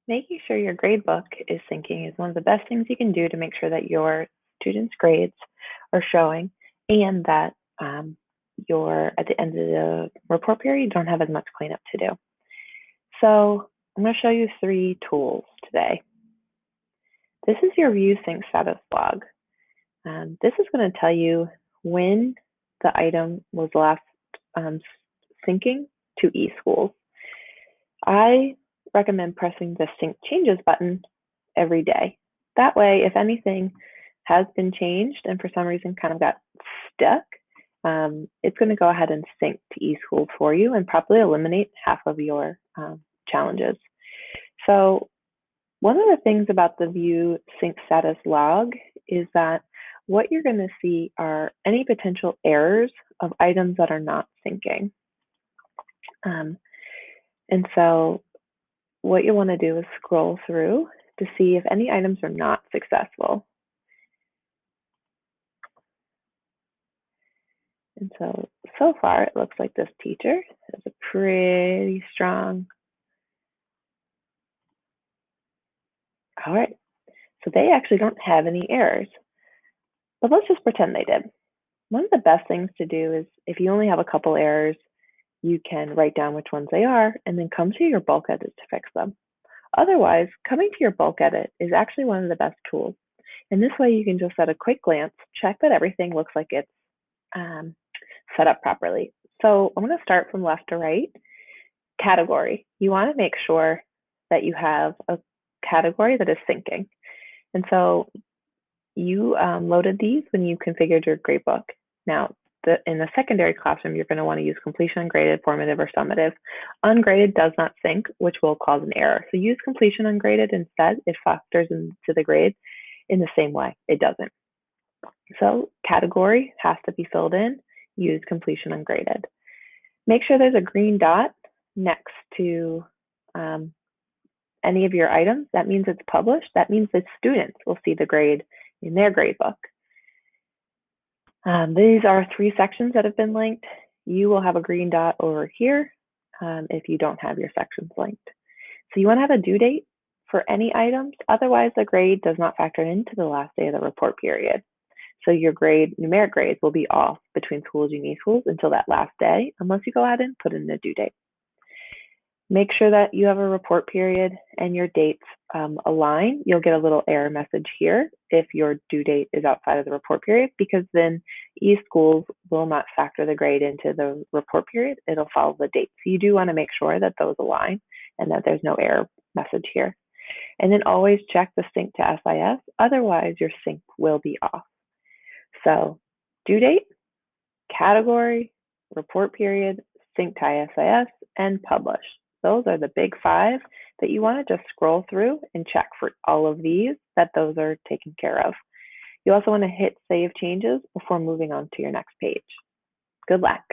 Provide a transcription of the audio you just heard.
Making sure your gradebook is syncing is one of the best things you can do to make sure that your students' grades are showing and that you're at the end of the report period, you don't have as much cleanup to do. So I'm going to show you 3 tools today. This is your view sync status log. This is going to tell you when the item was last syncing to eSchools. I recommend pressing the Sync Changes button every day. That way, if anything has been changed and for some reason kind of got stuck, it's going to go ahead and sync to eSchools for you and probably eliminate half of your challenges. So one of the things about the View Sync Status log is that what you're going to see are any potential errors of items that are not syncing. And so what you want to do is scroll through to see if any items are not successful. And so far, it looks like this teacher has a pretty strong. All right, so they actually don't have any errors, but let's just pretend they did. One of the best things to do is if you only have a couple errors, you can write down which ones they are and then come to your bulk edit to fix them. Otherwise, coming to your bulk edit is actually one of the best tools. And this way you can just at a quick glance, check that everything looks like it's set up properly. So I'm going to start from left to right. Category. You want to make sure that you have a category that is syncing. And so you loaded these when you configured your gradebook. Now, in the secondary classroom, you're going to want to use completion ungraded, formative, or summative. Ungraded does not sync, which will cause an error. So use completion ungraded instead. It factors into the grade in the same way. It doesn't. So category has to be filled in. Use completion ungraded. Make sure there's a green dot next to any of your items. That means it's published. That means the students will see the grade in their gradebook. These are 3 sections that have been linked. You will have a green dot over here if you don't have your sections linked. So you want to have a due date for any items. Otherwise, the grade does not factor into the last day of the report period. So your numeric grades will be off between Schoology and eSchools until that last day, unless you go ahead and put in a due date. Make sure that you have a report period and your dates align. You'll get a little error message here if your due date is outside of the report period, because then eSchools will not factor the grade into the report period. It'll follow the date. So you do want to make sure that those align and that there's no error message here. And then always check the sync to SIS. Otherwise, your sync will be off. So due date, category, report period, sync to SIS, and publish. Those are the big 5 that you want to just scroll through and check for all of these that those are taken care of. You also want to hit save changes before moving on to your next page. Good luck.